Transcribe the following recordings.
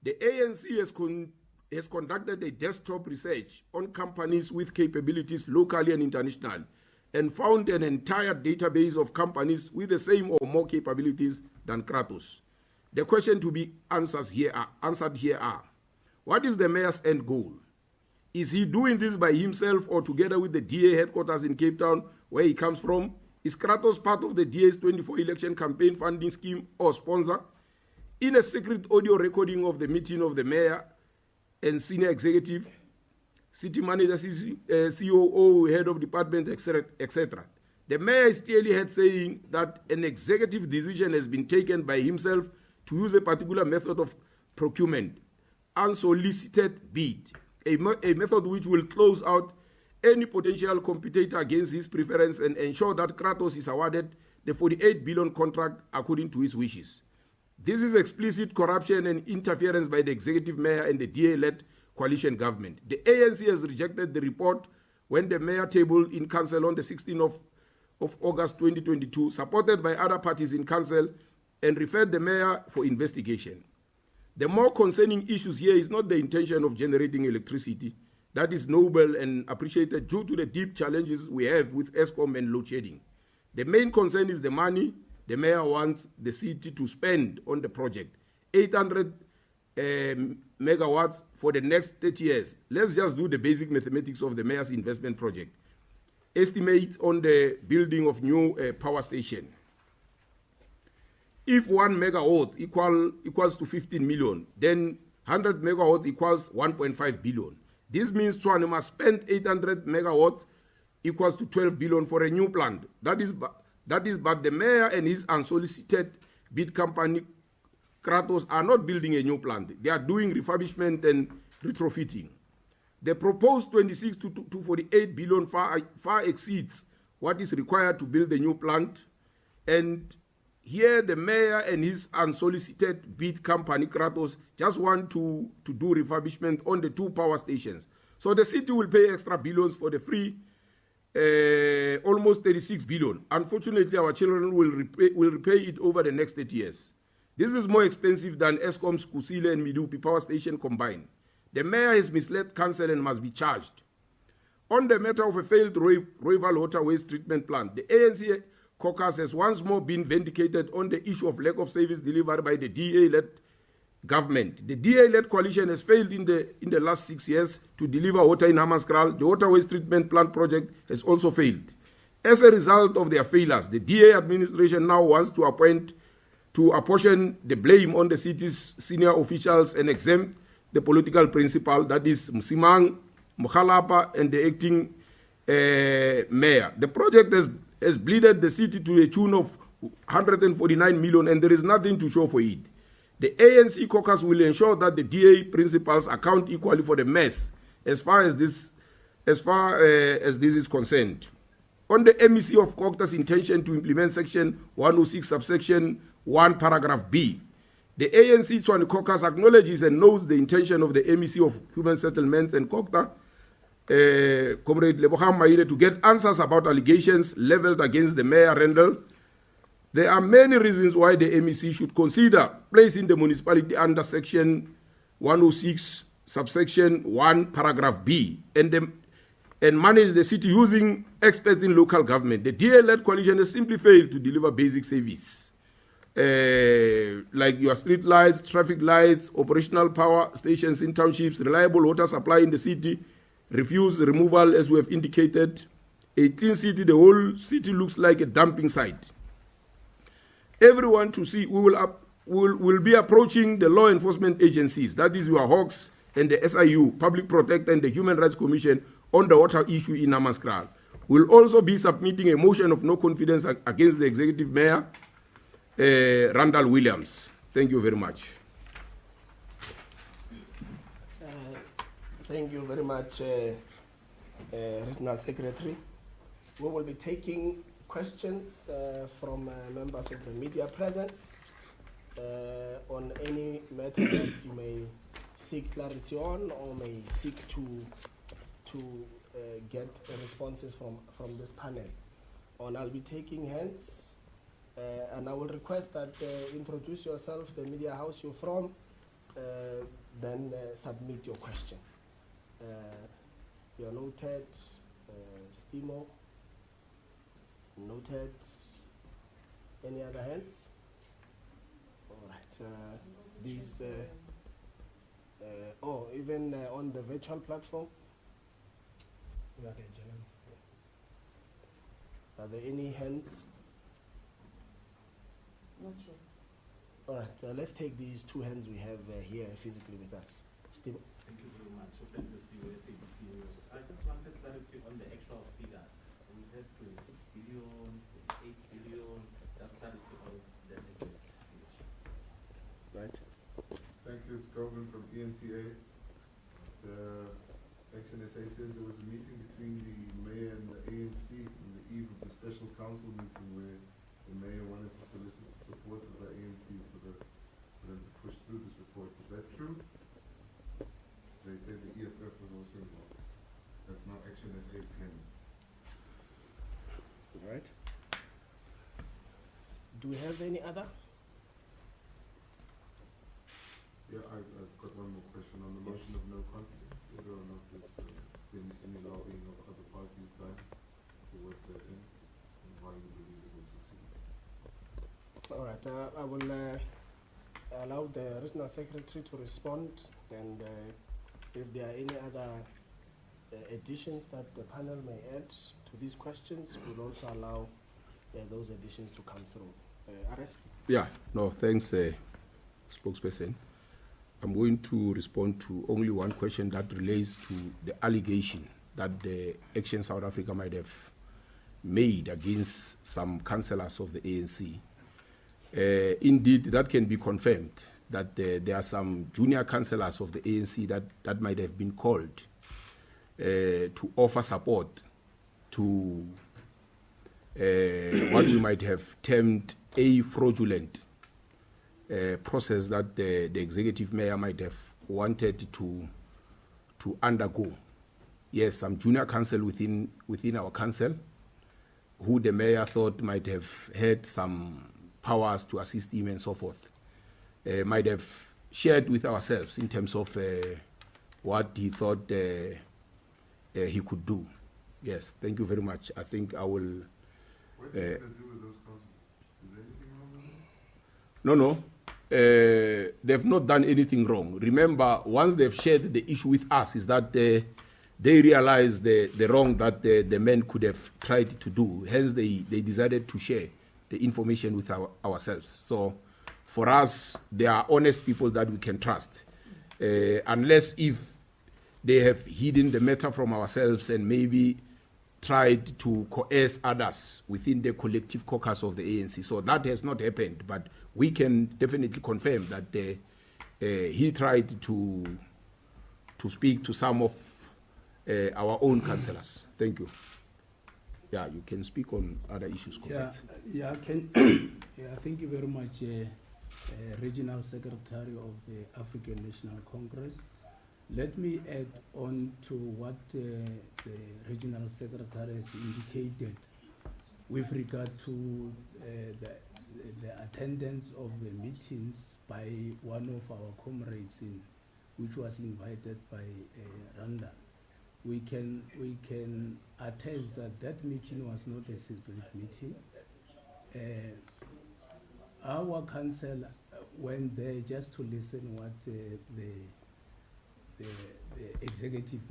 The ANC has conducted a desktop research on companies with capabilities locally and internationally and found an entire database of companies with the same or more capabilities than Kratos. The question to be answered here are, what is the mayor's end goal? Is he doing this by himself or together with the DA headquarters in Cape Town, where he comes from? Is Kratos part of the DA's 24 election campaign funding scheme or sponsor? In a secret audio recording of the meeting of the mayor and senior executive, city manager, COO, head of department, etc., the mayor is clearly heard saying that an executive decision has been taken by himself to use a particular method of procurement, unsolicited bid, a method which will close out any potential competitor against his preference and ensure that Kratos is awarded the 48 billion contract according to his wishes. This is explicit corruption and interference by the executive mayor and the DA-led coalition government. The ANC has rejected the report when the mayor tabled in council on the 16th of August 2022, supported by other parties in council, and referred the mayor for investigation. The more concerning issues here is not the intention of generating electricity. That is noble and appreciated due to the deep challenges we have with Eskom and load shedding. The main concern is the money the mayor wants the city to spend on the project, 800 megawatts for the next 30 years. Let's just do the basic mathematics of the mayor's investment project. Estimates on the building of new power station. If 1 megawatt equals to 15 million, then 100 megawatts equals 1.5 billion. This means Tshwane must spend 800 megawatts equals to 12 billion for a new plant. But the mayor and his unsolicited bid company, Kratos, are not building a new plant. They are doing refurbishment and retrofitting. The proposed 26 to 48 billion far exceeds what is required to build a new plant. And here the mayor and his unsolicited bid company, Kratos, just want to do refurbishment on the 2 power stations. So the city will pay extra billions for the free, almost 36 billion. Unfortunately, our children will repay it over the next 30 years. This is more expensive than Eskom's Kusile and Midupi power station combined. The mayor has misled council and must be charged. On the matter of a failed Rooiwal water waste treatment plant, the ANC caucus has once more been vindicated on the issue of lack of service delivered by the DA-led government. The DA-led coalition has failed in the last 6 years to deliver water in Hammanskraal. The water waste treatment plant project has also failed. As a result of their failures, the DA administration now wants to apportion the blame on the city's senior officials and exempt the political principal, that is Msimang, Mokhalapa, and the acting mayor. The project has bleeded the city to a tune of 149 million, and there is nothing to show for it. The ANC caucus will ensure that the DA principals account equally for the mess as far as this is concerned. On the MEC of Caucus intention to implement Section 106, subsection 1, paragraph B, the ANC Tshwane caucus acknowledges and knows the intention of the MEC of Human Settlements and Caucus, Comrade Lebogang Maile, to get answers about allegations leveled against the Mayor Rendell. There are many reasons why the MEC should consider placing the municipality under Section 106, subsection 1, paragraph B, and manage the city using experts in local government. The DA-led coalition has simply failed to deliver basic service, like your street lights, traffic lights, operational power stations in townships, reliable water supply in the city, refuse removal, as we have indicated. A clean city, the whole city looks like a dumping site. Everyone to see, we will be approaching the law enforcement agencies, that is your Hawks and the SIU, Public Protector and the Human Rights Commission, on the water issue in Hammanskraal. We'll also be submitting a motion of no confidence against the Executive Mayor, Randall Williams. Thank you very much. Thank you very much, Regional Secretary. We will be taking questions from members of the media present on any matter that you may seek clarity on or may seek to get responses from this panel. I'll be taking hands, and I will request that introduce yourself, the media house you're from, then submit your question. You're noted, Stimo, noted. Any other hands? All right. These, even on the virtual platform? Are there any hands? Not sure. All right, let's take these two hands we have here physically with us. Steve? Thank you very much. Francis Steve, SABC News. I just wanted clarity on the actual figure. We had 26 billion, 8 billion, just clarity on the exact figure. Right. Thank you. It's Govan from ENCA. The Action SA says there was a meeting between the mayor and the ANC on the eve of the special council meeting where the mayor wanted to solicit the support of the ANC for them to push through this report. Is that true? They said the EFF was also involved. That's not Action SA's claim. All right. Do we have any other? Yeah, I've got one more question on the motion of no confidence. Whether or not there's been any lobbying of other parties done towards that end, and why you believe it will succeed. All right. I will allow the regional secretary to respond, and if there are any other additions that the panel may add to these questions, we'll also allow those additions to come through. Ares? Yeah, no, thanks, spokesperson. I'm going to respond to only one question that relates to the allegation that the Action South Africa might have made against some councillors of the ANC. Indeed, that can be confirmed, that there are some junior councillors of the ANC that might have been called to offer support to what we might have termed a fraudulent process that the executive mayor might have wanted to undergo. Yes, some junior council within our council, who the mayor thought might have had some powers to assist him and so forth, might have shared with ourselves in terms of what he thought he could do. Yes, thank you very much. I think I will. What did that do with those councils? Is there anything wrong with them? No. They've not done anything wrong. Remember, once they've shared the issue with us, is that they realized the wrong that the men could have tried to do. Hence, they decided to share the information with ourselves. So, for us, they are honest people that we can trust. Unless if they have hidden the matter from ourselves and maybe tried to coerce others within the collective caucus of the ANC. So that has not happened, but we can definitely confirm that he tried to speak to some of our own councillors. Thank you. Yeah, you can speak on other issues. Yeah, thank you very much, Regional Secretary of the African National Congress. Let me add on to what the Regional Secretary has indicated with regard to the attendance of the meetings by one of our comrades which was invited by Randa. We can attest that meeting was not a secret meeting. Our council went there just to listen what the executive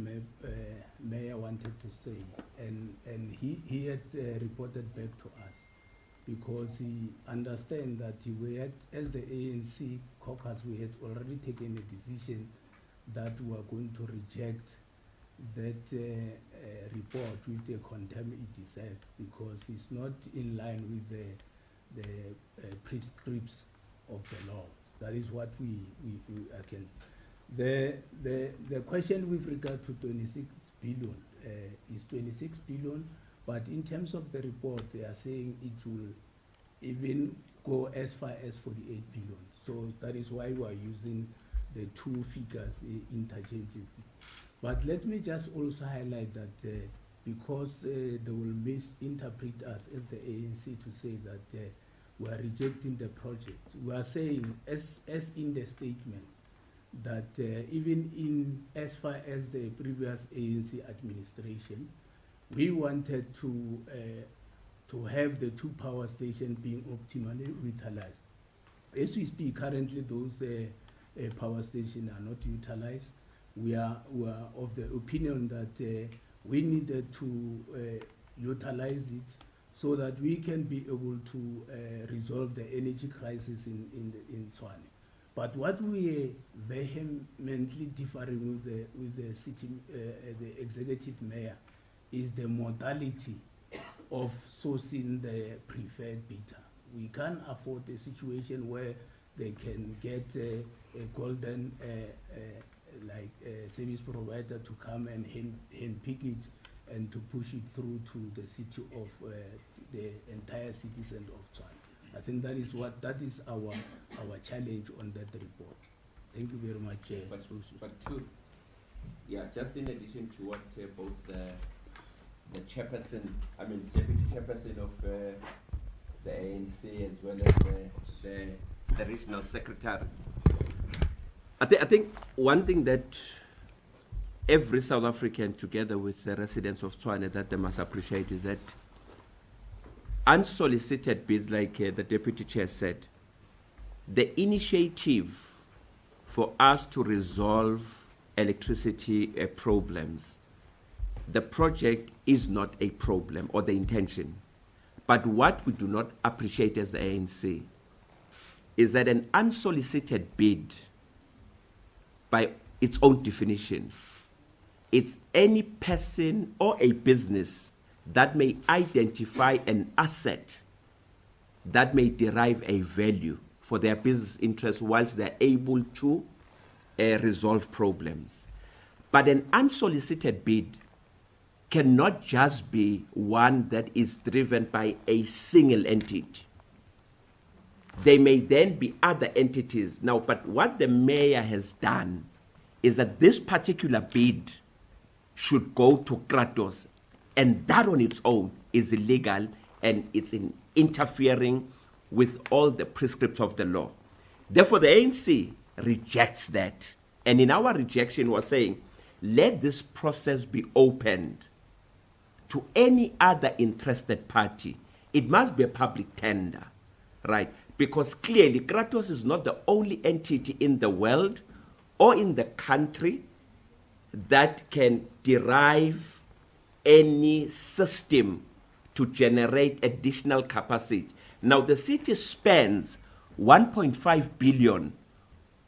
mayor wanted to say, and he had reported back to us, because he understand that we had, as the ANC caucus, we had already taken a decision that we were going to reject that report with the contempt it deserved, because it's not in line with the prescripts of the law. That is what we can. The question with regard to 26 billion is 26 billion, but in terms of the report, they are saying it will even go as far as 48 billion. So that is why we are using the two figures interchangeably. But let me just also highlight that because they will misinterpret us as the ANC to say that we are rejecting the project. We are saying, as in the statement, that even in as far as the previous ANC administration, we wanted to have the two power stations being optimally utilized. As we speak, currently those power stations are not utilized. We are of the opinion that we needed to utilize it so that we can be able to resolve the energy crisis in Tshwane. But what we are vehemently differing with the city, the executive mayor, is the modality of sourcing the preferred bidder. We can't afford a situation where they can get a golden service provider to come and hand pick it and to push it through to the city of the entire citizen of Tshwane. I think that is our challenge on that report. Thank you very much. Just in addition to what both the chairperson, deputy chairperson of the ANC as well as the regional secretary. I think one thing that every South African, together with the residents of Tshwane, that they must appreciate is that unsolicited bids, like the deputy chair said, the initiative for us to resolve electricity problems, the project is not a problem or the intention. But what we do not appreciate as the ANC is that an unsolicited bid, by its own definition, it's any person or a business that may identify an asset that may derive a value for their business interests whilst they're able to resolve problems. But an unsolicited bid cannot just be one that is driven by a single entity. There may then be other entities. Now, but what the mayor has done is that this particular bid should go to Kratos, and that on its own is illegal and it's interfering with all the prescripts of the law. Therefore, the ANC rejects that. And in our rejection, we're saying, let this process be opened to any other interested party. It must be a public tender, right? Because clearly, Kratos is not the only entity in the world or in the country that can derive any system to generate additional capacity. Now, the city spends 1.5 billion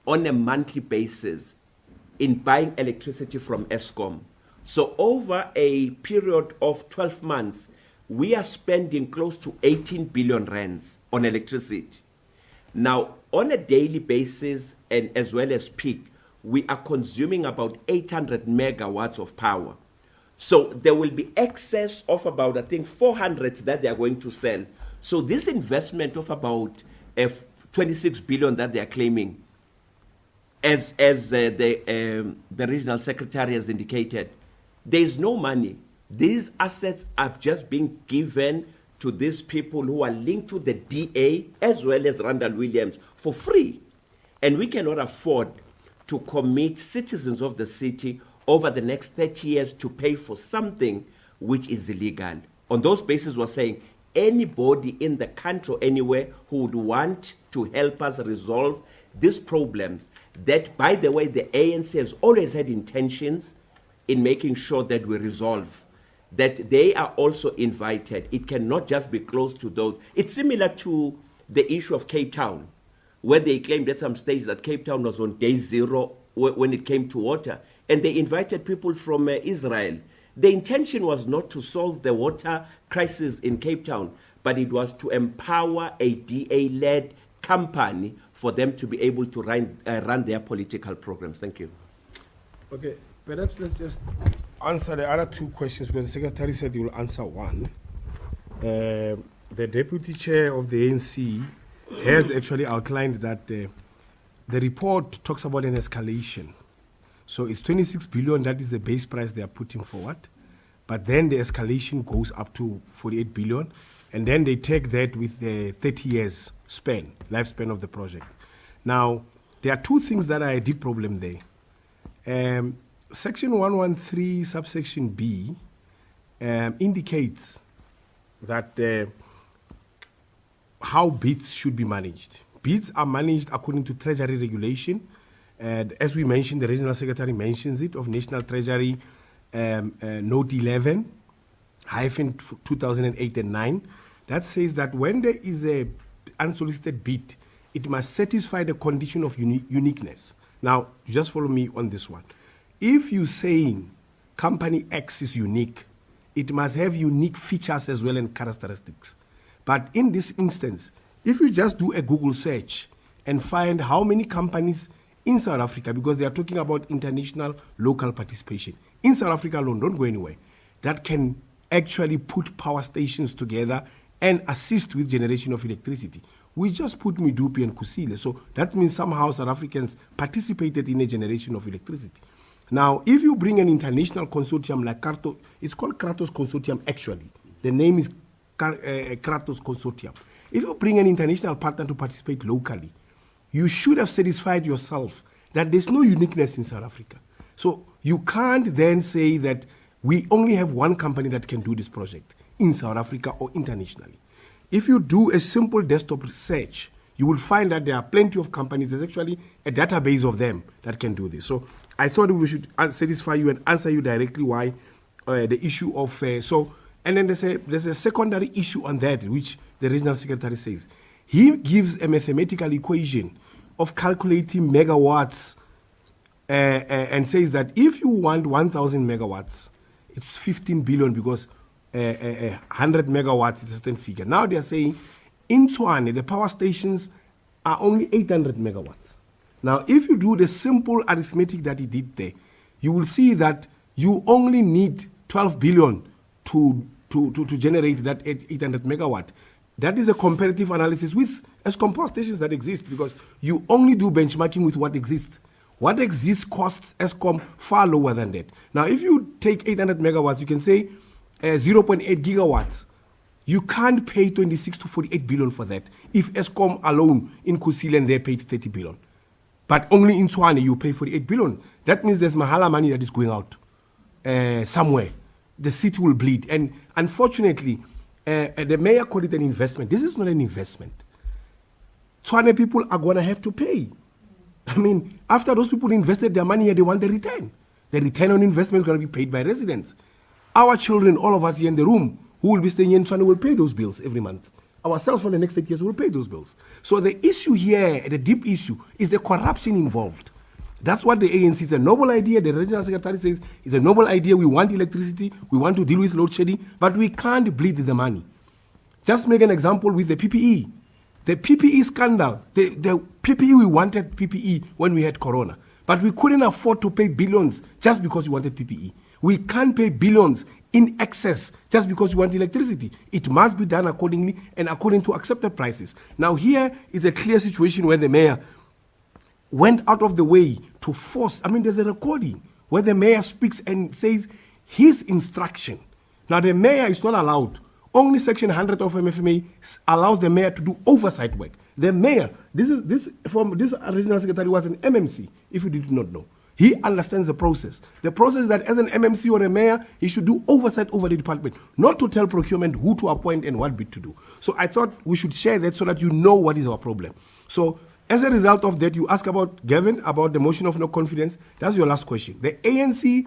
on a monthly basis in buying electricity from Eskom. So over a period of 12 months, we are spending close to 18 billion rands on electricity. Now, on a daily basis and as well as peak, we are consuming about 800 megawatts of power. So there will be excess of about, I think, 400 that they are going to sell. So this investment of about 26 billion that they are claiming, as the regional secretary has indicated, there is no money. These assets are just being given to these people who are linked to the DA as well as Randall Williams for free. And we cannot afford to commit citizens of the city over the next 30 years to pay for something which is illegal. On those bases, we're saying anybody in the country or anywhere who would want to help us resolve these problems, that, by the way, the ANC has always had intentions in making sure that we resolve, that they are also invited. It cannot just be closed to those. It's similar to the issue of Cape Town, where they claimed at some stage that Cape Town was on day zero when it came to water, and they invited people from Israel. The intention was not to solve the water crisis in Cape Town, but it was to empower a DA-led company for them to be able to run their political programs. Thank you. Okay, perhaps let's just answer the other two questions, because the secretary said he will answer one. The deputy chair of the ANC has actually outlined that the report talks about an escalation. So it's 26 billion, that is the base price they are putting forward. But then the escalation goes up to 48 billion. And then they take that with the 30 years lifespan of the project. Now, there are two things that are a deep problem there. Section 113, subsection B, indicates that how bids should be managed. Bids are managed according to Treasury regulation. And as we mentioned, the Regional Secretary mentions it, of National Treasury Note 11, hyphen 2008 and 9, that says that when there is a unsolicited bid, it must satisfy the condition of uniqueness. Now, just follow me on this one. If you're saying company X is unique, it must have unique features as well and characteristics. But in this instance, if you just do a Google search and find how many companies in South Africa, because they are talking about international local participation, in South Africa alone, don't go anywhere, that can actually put power stations together and assist with generation of electricity. We just put Medupi and Kusile, so that means somehow South Africans participated in a generation of electricity. Now, if you bring an international consortium like Kratos, it's called Kratos Consortium actually. The name is Kratos Consortium. If you bring an international partner to participate locally, you should have satisfied yourself that there's no uniqueness in South Africa. So you can't then say that we only have one company that can do this project in South Africa or internationally. If you do a simple desktop search, you will find that there are plenty of companies. There's actually a database of them that can do this. So I thought we should satisfy you and answer you directly why the issue of and then there's a secondary issue on that, which the regional secretary says. He gives a mathematical equation of calculating megawatts and says that if you want 1,000 megawatts, it's 15 billion because 100 megawatts is a certain figure. Now they are saying in Tshwane, the power stations are only 800 megawatts. Now, if you do the simple arithmetic that he did there, you will see that you only need 12 billion to generate that 800 megawatt. That is a comparative analysis with Eskom power stations that exist, because you only do benchmarking with what exists. What exists costs Eskom far lower than that. Now, if you take 800 megawatts, you can say 0.8 gigawatts. You can't pay 26 to 48 billion for that if Eskom alone in Kusile they paid 30 billion. But only in Tshwane you pay 48 billion. That means there's mahala money that is going out somewhere. The city will bleed. And unfortunately, the mayor called it an investment. This is not an investment. Tshwane people are going to have to pay. I mean, after those people invested their money here, they want the return. The return on investment is going to be paid by residents. Our children, all of us here in the room, who will be staying in Tshwane will pay those bills every month. Ourselves for the next 8 years will pay those bills. So the issue here, the deep issue, is the corruption involved. That's what the ANC is a noble idea. The regional secretary says it's a noble idea. We want electricity. We want to deal with load shedding, but we can't bleed the money. Just make an example with the PPE. The PPE scandal, the PPE, we wanted PPE when we had Corona, but we couldn't afford to pay billions just because we wanted PPE. We can't pay billions in excess just because we want electricity. It must be done accordingly and according to accepted prices. Now here is a clear situation where the mayor went out of the way to force. I mean, there's a recording where the mayor speaks and says his instruction. Now the mayor is not allowed. Only section 100 of MFMA allows the mayor to do oversight work. The mayor, this regional secretary was an MMC, if you did not know. He understands the process. The process that as an MMC or a mayor, he should do oversight over the department, not to tell procurement who to appoint and what bid to do. So I thought we should share that so that you know what is our problem. So as a result of that, you ask about, Gavin, about the motion of no confidence. That's your last question. The ANC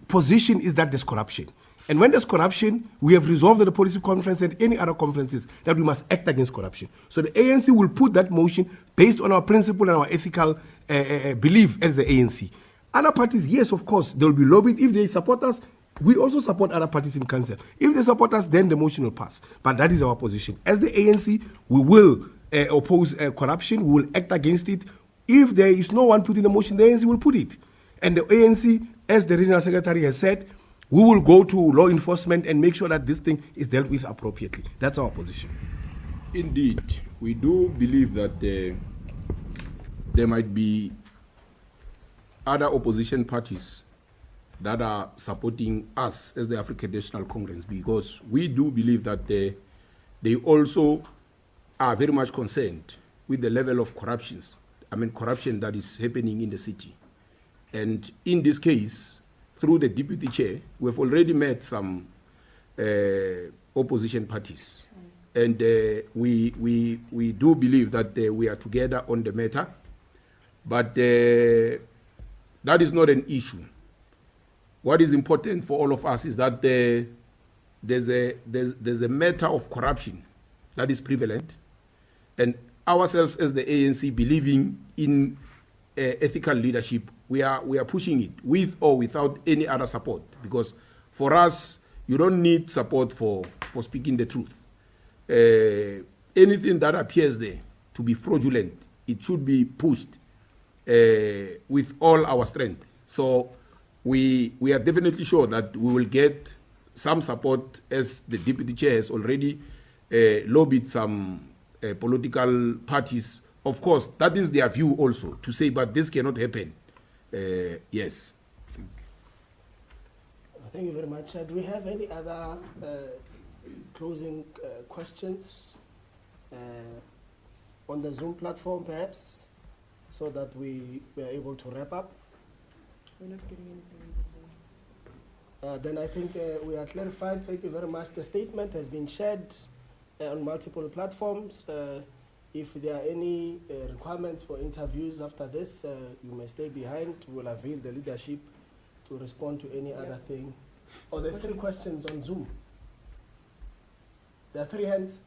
position is that there's corruption. And when there's corruption, we have resolved at the policy conference and any other conferences that we must act against corruption. So the ANC will put that motion based on our principle and our ethical belief as the ANC. Other parties, yes, of course, they will be lobbied. If they support us, we also support other parties in council. If they support us, then the motion will pass. But that is our position. As the ANC, we will oppose corruption. We will act against it. If there is no one putting the motion, the ANC will put it. And the ANC, as the regional secretary has said, we will go to law enforcement and make sure that this thing is dealt with appropriately. That's our position. Indeed, we do believe that there might be other opposition parties that are supporting us as the African National Congress, because we do believe that they also are very much concerned with the level of corruption that is happening in the city. And in this case, through the deputy chair, we have already met some opposition parties. And we do believe that we are together on the matter. But that is not an issue. What is important for all of us is that there's a matter of corruption that is prevalent, and ourselves as the ANC, believing in ethical leadership, we are pushing it with or without any other support, because for us, you don't need support for speaking the truth. Anything that appears there to be fraudulent, it should be pushed with all our strength. So we are definitely sure that we will get some support, as the deputy chair has already lobbied some political parties. Of course, that is their view also, to say, but this cannot happen. Yes. Thank you very much. Do we have any other closing questions on the Zoom platform, perhaps, so that we are able to wrap up? We're not getting anything in the Zoom. Then I think we are clarified. Thank you very much. The statement has been shared on multiple platforms. If there are any requirements for interviews after this, you may stay behind. We'll avail the leadership to respond to any other thing. Oh, there's 3 questions on Zoom. There are 3 hands.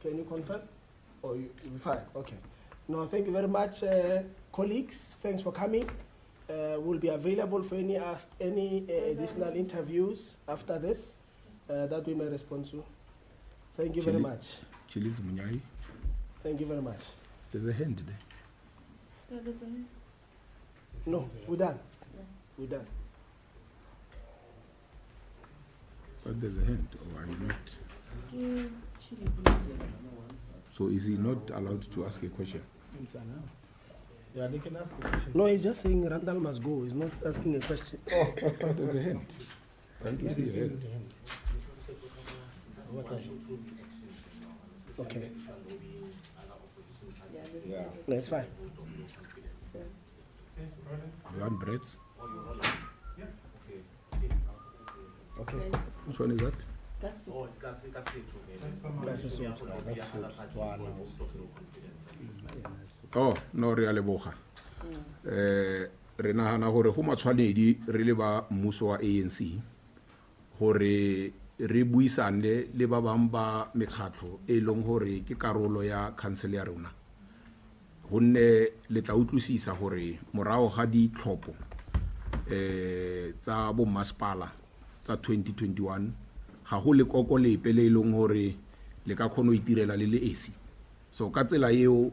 Can you confirm? Oh, you'll be fine. Okay. No, thank you very much, colleagues. Thanks for coming. We'll be available for any additional interviews after this that we may respond to. Thank you very much. Thank you very much. There's a hand there. Yeah, there's a hand. No, we're done. Yeah. We're done. But there's a hand, or are you not? Yeah, So is he not allowed to ask a question? Yeah, they can ask a question. No, he's just saying Randall must go. He's not asking a question. There's a hand. Trying to see a hand. Okay. yeah. That's fine. You want bread? Okay. Which one is that? That's the Oh, no, re a leboga. Re nagana gore go matshwanedi re le ba mmuso wa ANC gore re buisane le ba bang ba mekgatlo e leng gore ke karolo ya council ya rona, gonne le tla utlwisisa gore morago ga ditlhopho tsa bo masepala tsa 2021 ga go le koko lepe le leng gore le ka kgona go itirela le esi. So ka tsela eo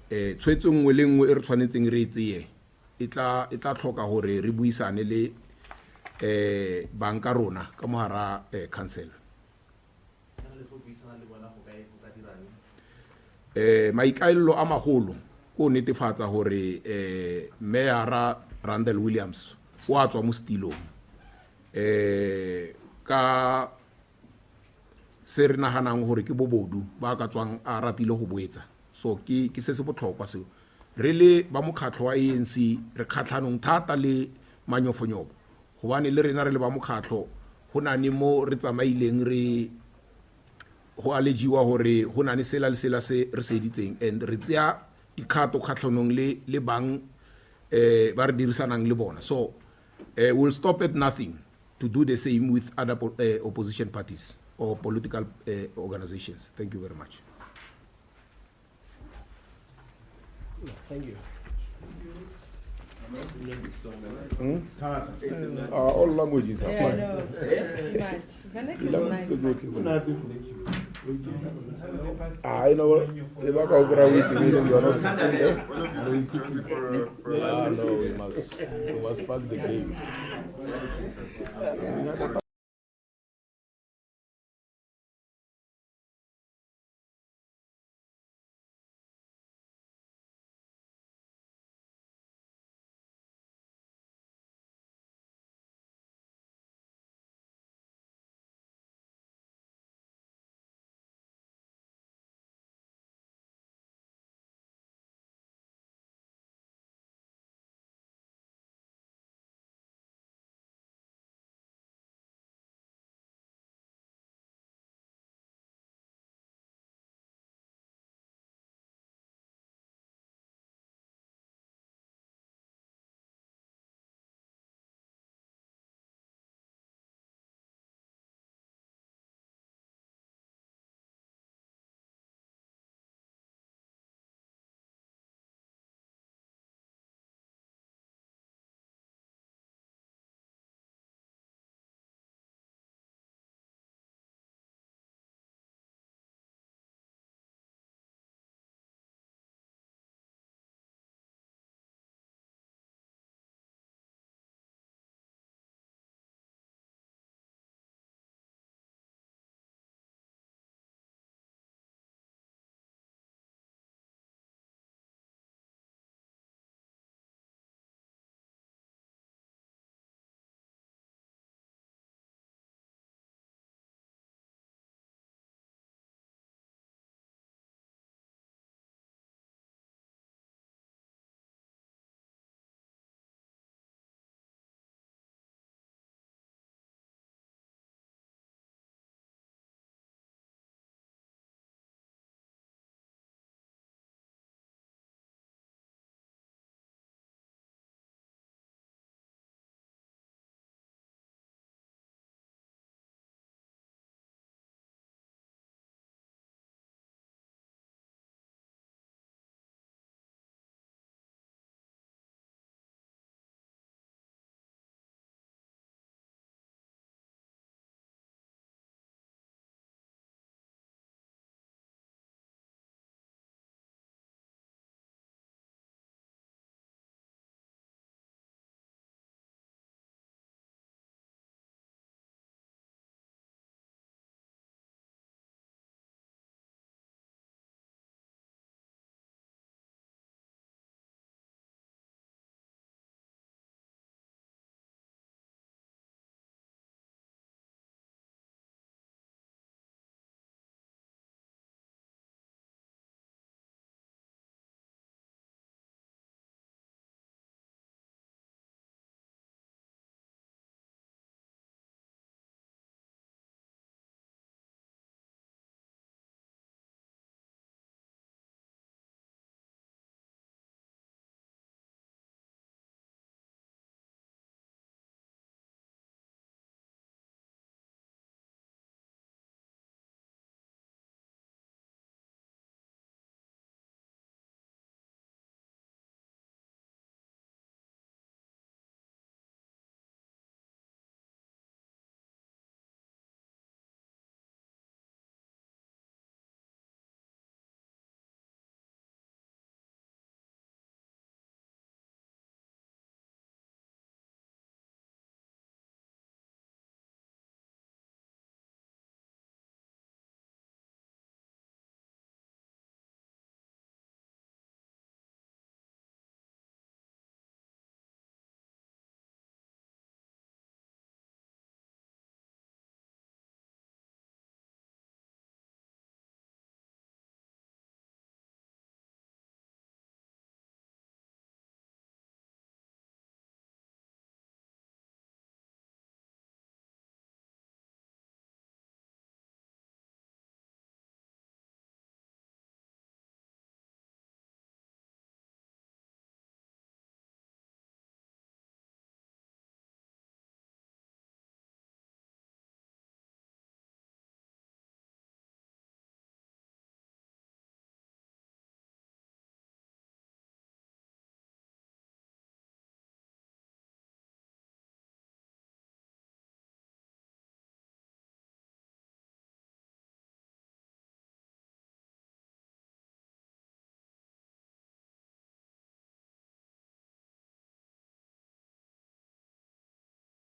tshwetso nngwe le nngwe e re tshwanetseng re tseye e tla tlhoka gore re buisane le banka rona ka mogara council. Maikaelelo a magolo ko netefatsa gore Mayor Randall Williams o a tswa mo setilong ka se re naganang gore ke bobodu ba ka tswang a ratile go boetsa. So ke se se botlhokwa seo, re le ba mokgatlho wa ANC re kgatlhanong thata le manyofonyofo, gobane le rena re le ba mokgatlho go nane mo re tsamaileng re go alejiwa gore go nane sela le sela se re se editseng, and re tseya dikgato kgatlhanong le bang ba re dirisanang le bona. So we'll stop at nothing to do the same with other opposition parties or political organizations. Thank you very much. Thank you. All languages are Yeah, fine. no. Too much. Vanessa is nice. I know if I go grab it, you are not. No, we must fuck the game.